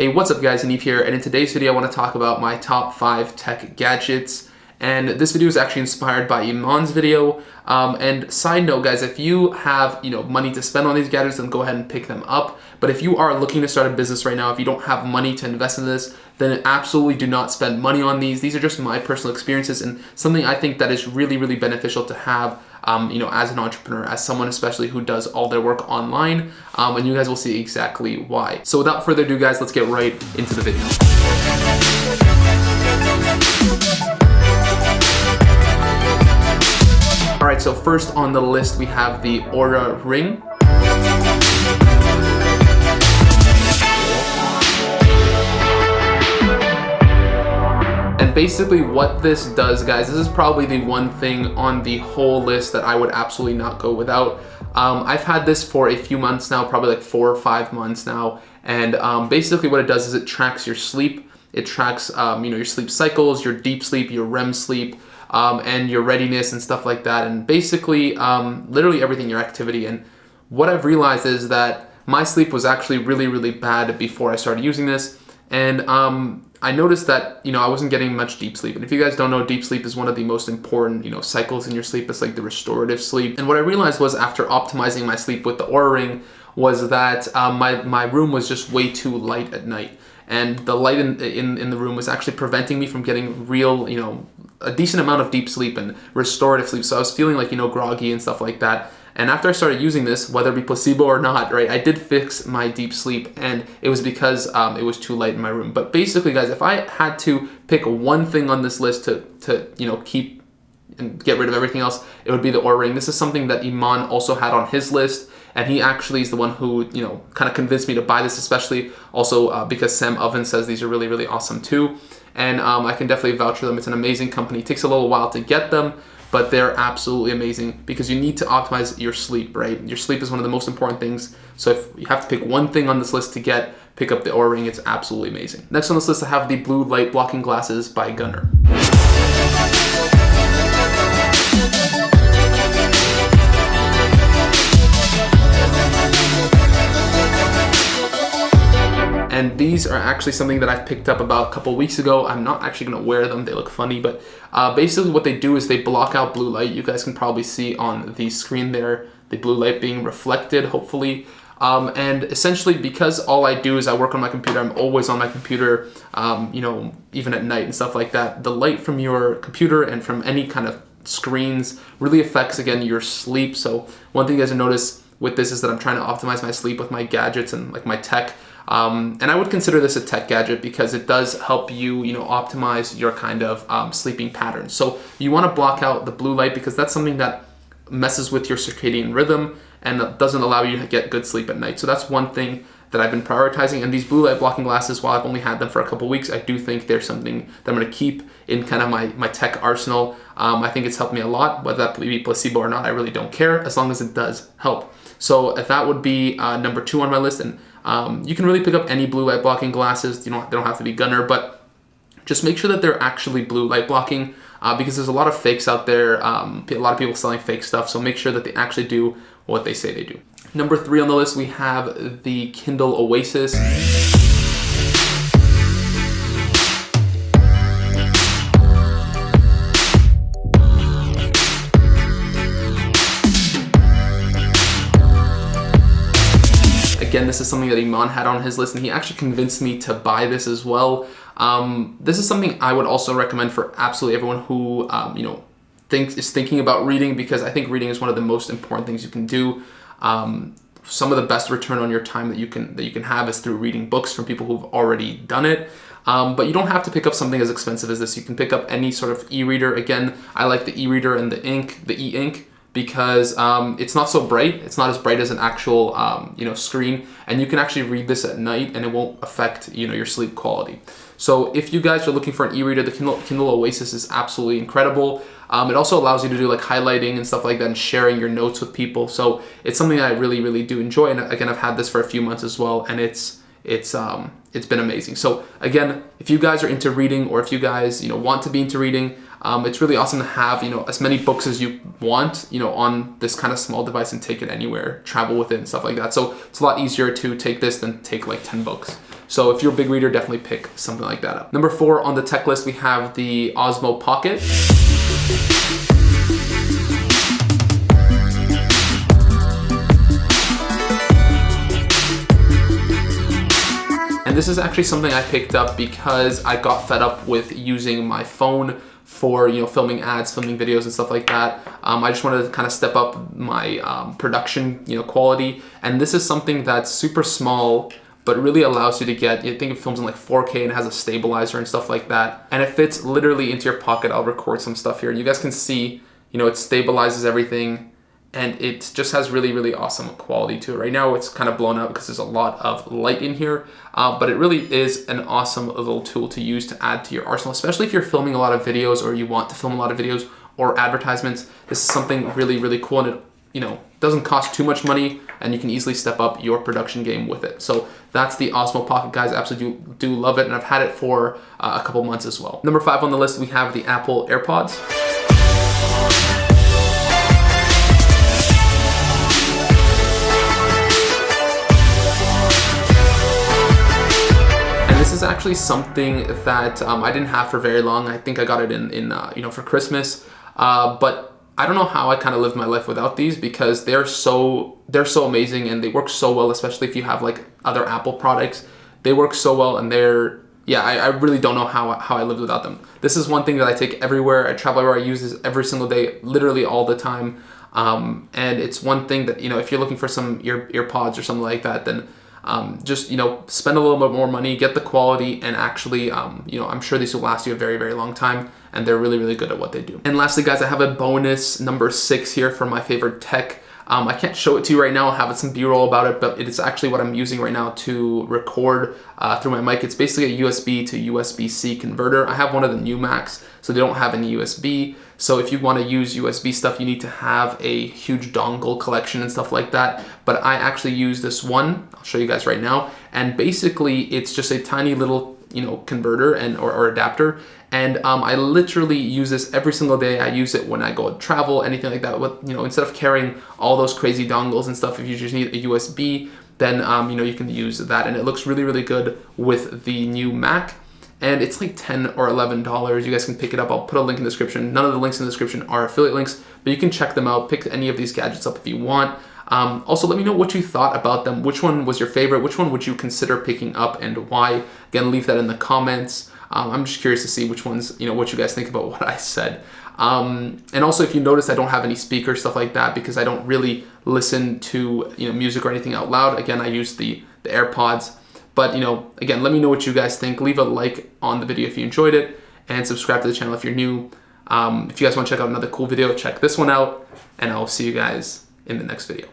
Hey, what's up guys, Yaniv here, and in today's video I want to talk about my top 5 tech gadgets. And this video is actually inspired by Iman's video. And side note guys, if you have money to spend on these gadgets, then go ahead and pick them up. But if you are looking to start a business right now, if you don't have money to invest in this, then absolutely do not spend money on these. These are just my personal experiences and something I think that is really, really beneficial to have as an entrepreneur, as someone especially who does all their work online, and you guys will see exactly why. So without further ado guys, let's get right into the video. All right, so first on the list we have the Oura Ring. And basically what this does, guys, this is probably the one thing on the whole list that I would absolutely not go without. I've had this for a few months now, probably like 4 or 5 months now. And basically what it does is it tracks your sleep. It tracks your sleep cycles, your deep sleep, your REM sleep, and your readiness and stuff like that. And basically literally everything, your activity. And what I've realized is that my sleep was actually really, really bad before I started using this. And I noticed that, I wasn't getting much deep sleep. And if you guys don't know, deep sleep is one of the most important, cycles in your sleep. It's like the restorative sleep. And what I realized was after optimizing my sleep with the Oura Ring was that my room was just way too light at night. And the light in the room was actually preventing me from getting real, a decent amount of deep sleep and restorative sleep. So I was feeling like, groggy and stuff like that. And after I started using this, whether it be placebo or not, right, I did fix my deep sleep, and it was because it was too light in my room. But basically, guys, if I had to pick one thing on this list to keep and get rid of everything else, it would be the Oura Ring. This is something that Iman also had on his list, and he actually is the one who, kind of convinced me to buy this, especially also because Sam Oven says these are really, really awesome too. And I can definitely vouch for them. It's an amazing company. It takes a little while to get them, but they're absolutely amazing because you need to optimize your sleep, right? Your sleep is one of the most important things. So if you have to pick one thing on this list to pick up the Oura Ring. It's absolutely amazing. Next on this list, I have the blue light blocking glasses by Gunnar. And these are actually something that I picked up about a couple weeks ago. I'm not actually gonna wear them, they look funny, but basically what they do is they block out blue light. You guys can probably see on the screen there, the blue light being reflected, hopefully. And essentially because all I do is I work on my computer, I'm always on my computer, even at night and stuff like that. The light from your computer and from any kind of screens really affects, again, your sleep. So one thing you guys will notice with this is that I'm trying to optimize my sleep with my gadgets and like my tech. And I would consider this a tech gadget because it does help you, optimize your kind of sleeping patterns. So you want to block out the blue light because that's something that messes with your circadian rhythm and doesn't allow you to get good sleep at night. So that's one thing that I've been prioritizing. And these blue light blocking glasses, while I've only had them for a couple weeks, I do think they're something that I'm going to keep in kind of my tech arsenal. I think it's helped me a lot, whether that be placebo or not, I really don't care, as long as it does help. So if that would be number 2 on my list. And you can really pick up any blue light blocking glasses. They don't have to be Gunnar, but just make sure that they're actually blue light blocking because there's a lot of fakes out there. A lot of people selling fake stuff, so make sure that they actually do what they say they do. Number 3 on the list, we have the Kindle Oasis. Again, this is something that Iman had on his list, and he actually convinced me to buy this as well. This is something I would also recommend for absolutely everyone who is thinking about reading, because I think reading is one of the most important things you can do. Some of the best return on your time that you can have is through reading books from people who've already done it. But you don't have to pick up something as expensive as this. You can pick up any sort of e-reader. Again, I like the e-reader and the e-ink, because it's not so bright. It's not as bright as an actual screen, and you can actually read this at night and it won't affect your sleep quality. So if you guys are looking for an e-reader, the Kindle Oasis is absolutely incredible. It also allows you to do like highlighting and stuff like that and sharing your notes with people. So it's something that I really, really do enjoy. And again, I've had this for a few months as well, and it's been amazing. So again, if you guys are into reading, or if you guys want to be into reading, it's really awesome to have as many books as you want on this kind of small device and take it anywhere, travel with it and stuff like that. So it's a lot easier to take this than take like 10 books. So if you're a big reader, definitely pick something like that up. Number 4 on the tech list, we have the Osmo Pocket. And this is actually something I picked up because I got fed up with using my phone for, you know, filming ads, filming videos and stuff like that. I just wanted to kind of step up my production, you know, quality. And this is something that's super small, but really allows you to get, I think it films in like 4K and has a stabilizer and stuff like that. And it fits literally into your pocket. I'll record some stuff here and you guys can see, you know, it stabilizes everything. And it just has really, really awesome quality to it. Right now it's kind of blown out because there's a lot of light in here, but it really is an awesome little tool to use to add to your arsenal, especially if you're filming a lot of videos or you want to film a lot of videos or advertisements. This is something really, really cool, and it, you know, doesn't cost too much money and you can easily step up your production game with it. So that's the Osmo Pocket, guys. Absolutely do love it, and I've had it for a couple months as well. Number 5 on the list, we have the Apple Earpods. This is actually something that I didn't have for very long. I think I got it in you know, for Christmas, but I don't know how I kind of lived my life without these, because they're so amazing and they work so well, especially if you have like other Apple products. They work so well, and I really don't know how I lived without them. This is one thing that I take everywhere. I travel everywhere. I use this every single day, literally all the time. And it's one thing that, you know, if you're looking for some earpods or something like that, then just, you know, spend a little bit more money, get the quality, and actually, you know, I'm sure these will last you a very, very long time, and they're really, really good at what they do. And lastly, guys, I have a bonus number 6 here for my favorite tech. I can't show it to you right now. I'll have some B-roll about it, but it's actually what I'm using right now to record through my mic. It's basically a USB to USB-C converter. I have one of the new Macs, so they don't have any USB. So if you want to use USB stuff, you need to have a huge dongle collection and stuff like that. But I actually use this one. I'll show you guys right now. And basically, it's just a tiny little, you know, converter or adapter. And I literally use this every single day. I use it when I go travel, anything like that. With, you know, instead of carrying all those crazy dongles and stuff, if you just need a USB, then you know, you can use that. And it looks really, really good with the new Mac. And it's like $10 or $11. You guys can pick it up. I'll put a link in the description. None of the links in the description are affiliate links, but you can check them out. Pick any of these gadgets up if you want. Also, let me know what you thought about them. Which one was your favorite? Which one would you consider picking up, and why? Again, leave that in the comments. I'm just curious to see which ones, you know, what you guys think about what I said. And also, if you notice, I don't have any speakers, stuff like that, because I don't really listen to, you know, music or anything out loud. Again, I use the AirPods. But, you know, again, let me know what you guys think. Leave a like on the video if you enjoyed it, and subscribe to the channel if you're new. If you guys want to check out another cool video, check this one out, and I'll see you guys in the next video.